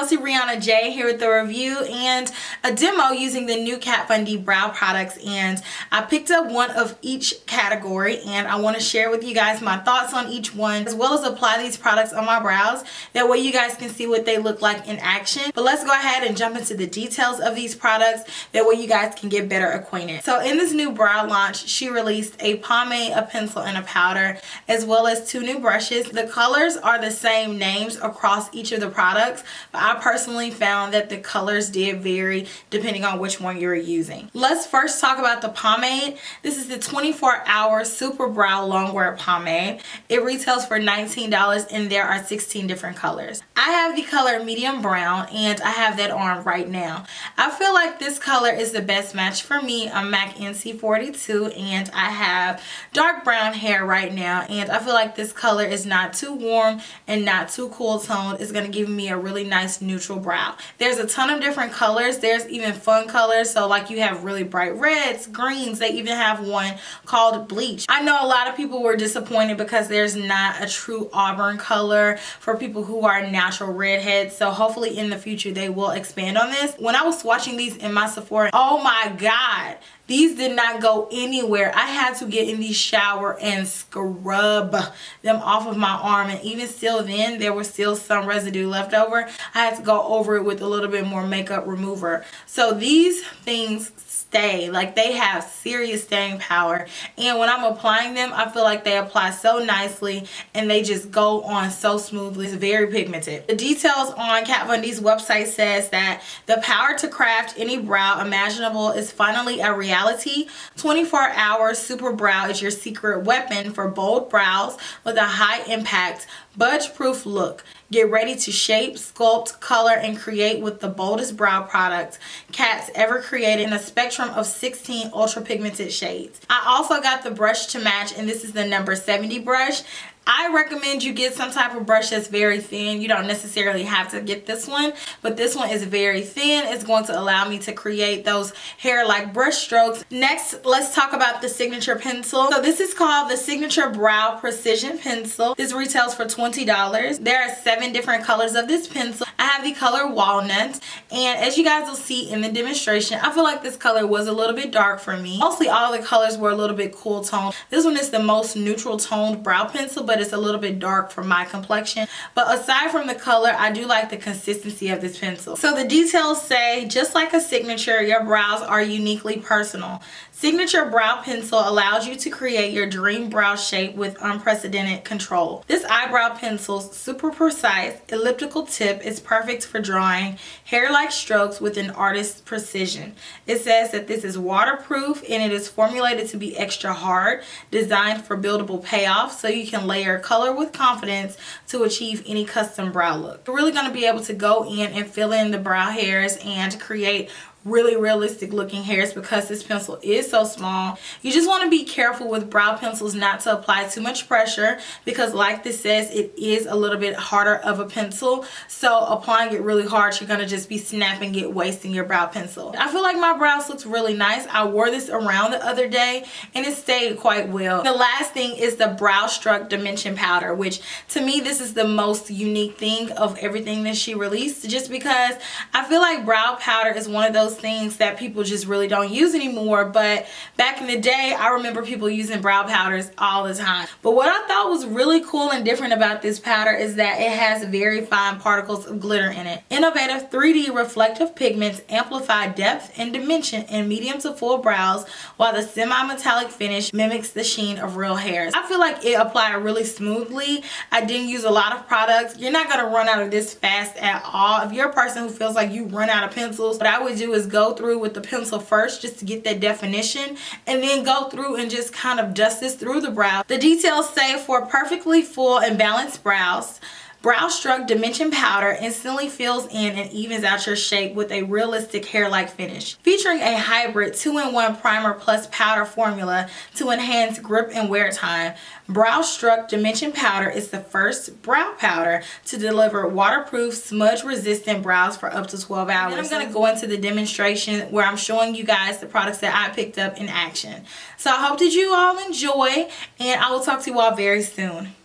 Kelsee Briana J here with the review and a demo using the new Kat Von D brow products, and I picked up one of each category and I want to share with you guys my thoughts on each one, as well as apply these products on my brows. That way you guys can see what they look like in action. But let's go ahead and jump into the details of these products. That way you guys can get better acquainted. So in this new brow launch, she released a pomade, a pencil, and a powder, as well as 2 new brushes. The colors are the same names across each of the products, but I personally found that the colors did vary depending on which one you're using. Let's first talk about the pomade. This is the 24-hour Super Brow Longwear Pomade. It retails for $19 and there are 16 different colors. I have the color medium brown and I have that on right now. I feel like this color is the best match for me. I'm MAC NC42 and I have dark brown hair right now, and I feel like this color is not too warm and not too cool toned. It's going to give me a really nice neutral brow. There's a ton of different colors. There's even fun colors, so like you have really bright reds, greens. They even have one called bleach. I know a lot of people were disappointed because there's not a true auburn color for people who are natural redheads, so hopefully in the future they will expand on this. When I was swatching these in my Sephora, oh my god, these did not go anywhere. I had to get in the shower and scrub them off of my arm, and even still then there was still some residue left over. I had to go over it with a little bit more makeup remover. So these things stay, like they have serious staying power, and when I'm applying them I feel like they apply so nicely and they just go on so smoothly. It's very pigmented. The details on Kat Von D's website says that the power to craft any brow imaginable is finally a reality. 24-hour Super Brow is your secret weapon for bold brows with a high impact, budge proof look. Get ready to shape, sculpt, color, and create with the boldest brow product Kat's ever created in a spectrum of 16 ultra pigmented shades. I also got the brush to match, and this is the number 70 brush. I recommend you get some type of brush that's very thin. You don't necessarily have to get this one, but this one is very thin. It's going to allow me to create those hair-like brush strokes. Next, let's talk about the signature pencil. So this is called the Signature Brow Precision Pencil. This retails for $20. There are 7 different colors of this pencil. I have the color Walnut, and as you guys will see in the demonstration, I feel like this color was a little bit dark for me. Mostly all the colors were a little bit cool toned. This one is the most neutral toned brow pencil, but it's a little bit dark for my complexion. But aside from the color, I do like the consistency of this pencil. So the details say, just like a signature, your brows are uniquely personal. Signature Brow Pencil allows you to create your dream brow shape with unprecedented control. This eyebrow pencil's super precise elliptical tip is perfect for drawing hair-like strokes with an artist's precision. It says that this is waterproof and it is formulated to be extra hard, designed for buildable payoff so you can layer color with confidence to achieve any custom brow look. You're really going to be able to go in and fill in the brow hairs and create really realistic looking hairs because this pencil is so small. You just want to be careful with brow pencils not to apply too much pressure, because like this says, it is a little bit harder of a pencil, so applying it really hard, you're going to just be snapping it, wasting your brow pencil. I feel like my brows looks really nice. I wore this around the other day and it stayed quite well. The last thing is the Brow Struck Dimension Powder, which to me this is the most unique thing of everything that she released, just because I feel like brow powder is one of those things that people just really don't use anymore. But back in the day, I remember people using brow powders all the time. But what I thought was really cool and different about this powder is that it has very fine particles of glitter in it. Innovative 3D reflective pigments amplify depth and dimension in medium to full brows, while the semi-metallic finish mimics the sheen of real hairs. I feel like it applied really smoothly. I didn't use a lot of products. You're not going to run out of this fast at all. If you're a person who feels like you run out of pencils, what I would do is go through with the pencil first just to get that definition, and then go through and just kind of dust this through the brow. The details say, for perfectly full and balanced brows, Brow Struck Dimension Powder instantly fills in and evens out your shape with a realistic hair-like finish. Featuring a hybrid 2-in-1 primer plus powder formula to enhance grip and wear time, Brow Struck Dimension Powder is the first brow powder to deliver waterproof, smudge-resistant brows for up to 12 hours. And I'm going to go into the demonstration where I'm showing you guys the products that I picked up in action. So I hope that you all enjoy, and I will talk to you all very soon.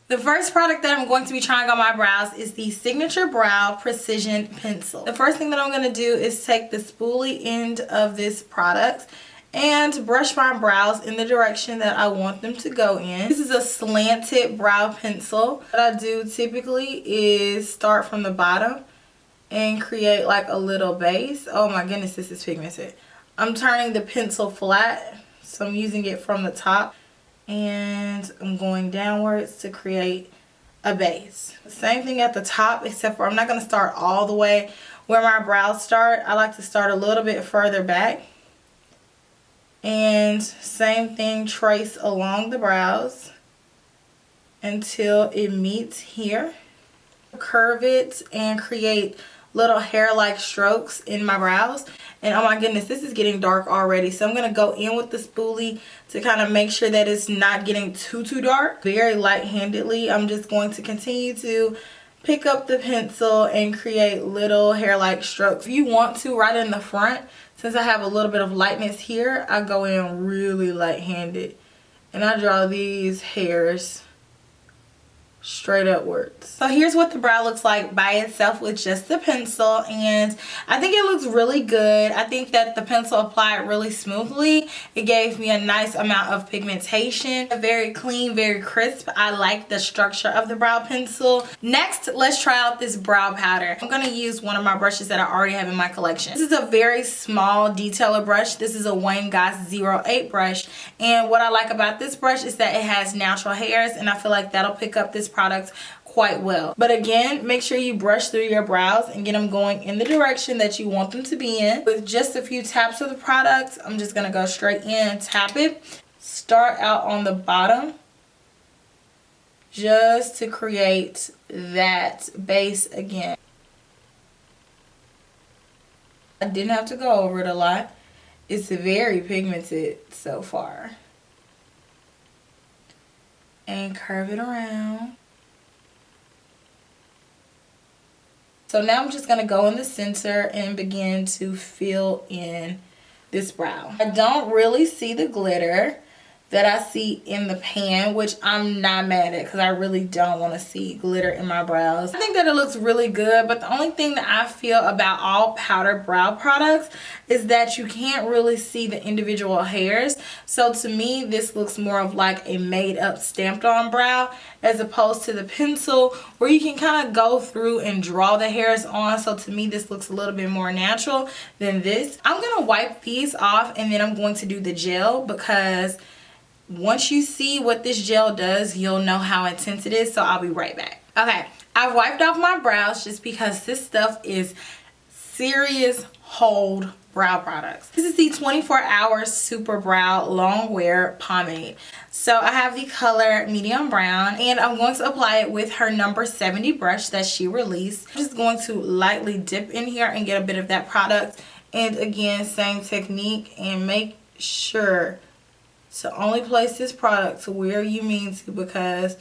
The first product that I'm going to be trying on my brows is the Signature Brow Precision Pencil. The first thing that I'm going to do is take the spoolie end of this product and brush my brows in the direction that I want them to go in. This is a slanted brow pencil. What I do typically is start from the bottom and create like a little base. Oh my goodness, this is pigmented. I'm turning the pencil flat, so I'm using it from the top. And I'm going downwards to create a base. Same thing at the top, except for I'm not going to start all the way where my brows start. I like to start a little bit further back. And same thing, trace along the brows until it meets here. Curve it and create little hair-like strokes in my brows. And oh my goodness, this is getting dark already. So I'm going to go in with the spoolie to kind of make sure that it's not getting too dark. Very light-handedly, I'm just going to continue to pick up the pencil and create little hair-like strokes. If you want to, right in the front, since I have a little bit of lightness here, I go in really light-handed. And I draw these hairs straight upwards. So here's what the brow looks like by itself with just the pencil, and I think it looks really good. I think that the pencil applied really smoothly. It gave me a nice amount of pigmentation. Very clean, very crisp. I like the structure of the brow pencil. Next, let's try out this brow powder. I'm going to use one of my brushes that I already have in my collection. This is a very small detailer brush. This is a Wayne Goss 08 brush, and what I like about this brush is that it has natural hairs, and I feel like that'll pick up this product quite well. But again, make sure you brush through your brows and get them going in the direction that you want them to be in. With just a few taps of the product, I'm just going to go straight in and tap it. Start out on the bottom just to create that base again. I didn't have to go over it a lot. It's very pigmented so far. And curve it around. So now I'm just going to go in the center and begin to fill in this brow. I don't really see the glitter that I see in the pan, which I'm not mad at because I really don't want to see glitter in my brows. I think that it looks really good, but the only thing that I feel about all powder brow products is that you can't really see the individual hairs. So to me, this looks more of like a made up stamped on brow as opposed to the pencil where you can kind of go through and draw the hairs on. So to me, this looks a little bit more natural than this. I'm going to wipe these off and then I'm going to do the gel, because once you see what this gel does, you'll know how intense it is. So I'll be right back. Okay, I've wiped off my brows just because this stuff is serious hold brow products. This is the 24-hour Super Brow Long Wear Pomade. So I have the color medium brown, and I'm going to apply it with her number 70 brush that she released. I'm just going to lightly dip in here and get a bit of that product. And again, same technique, and make sure to only place this product to where you mean to, because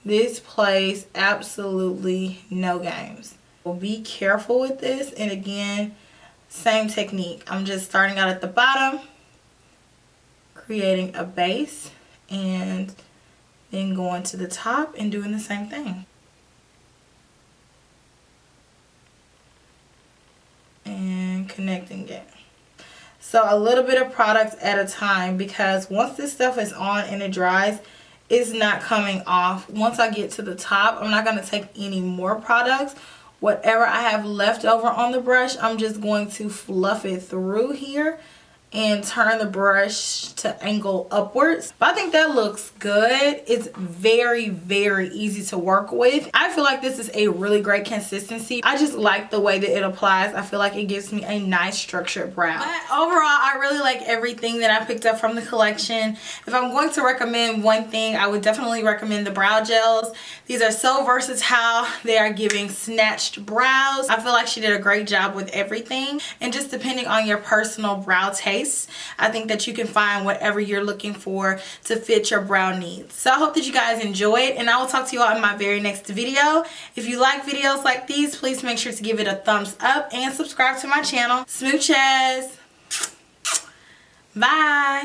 this plays absolutely no games. So be careful with this, and again, same technique. I'm just starting out at the bottom, creating a base, and then going to the top and doing the same thing. And connecting it. So a little bit of product at a time, because once this stuff is on and it dries, it's not coming off. Once I get to the top, I'm not going to take any more products. Whatever I have left over on the brush, I'm just going to fluff it through here and turn the brush to angle upwards. But I think that looks good. It's very, very easy to work with. I feel like this is a really great consistency. I just like the way that it applies. I feel like it gives me a nice structured brow. But overall, I really like everything that I picked up from the collection. If I'm going to recommend one thing, I would definitely recommend the brow gels. These are so versatile. They are giving snatched brows. I feel like she did a great job with everything. And just depending on your personal brow taste, I think that you can find whatever you're looking for to fit your brow needs. So I hope that you guys enjoyed, and I will talk to you all in my very next video. If you like videos like these, please make sure to give it a thumbs up and subscribe to my channel. Smooches. Bye.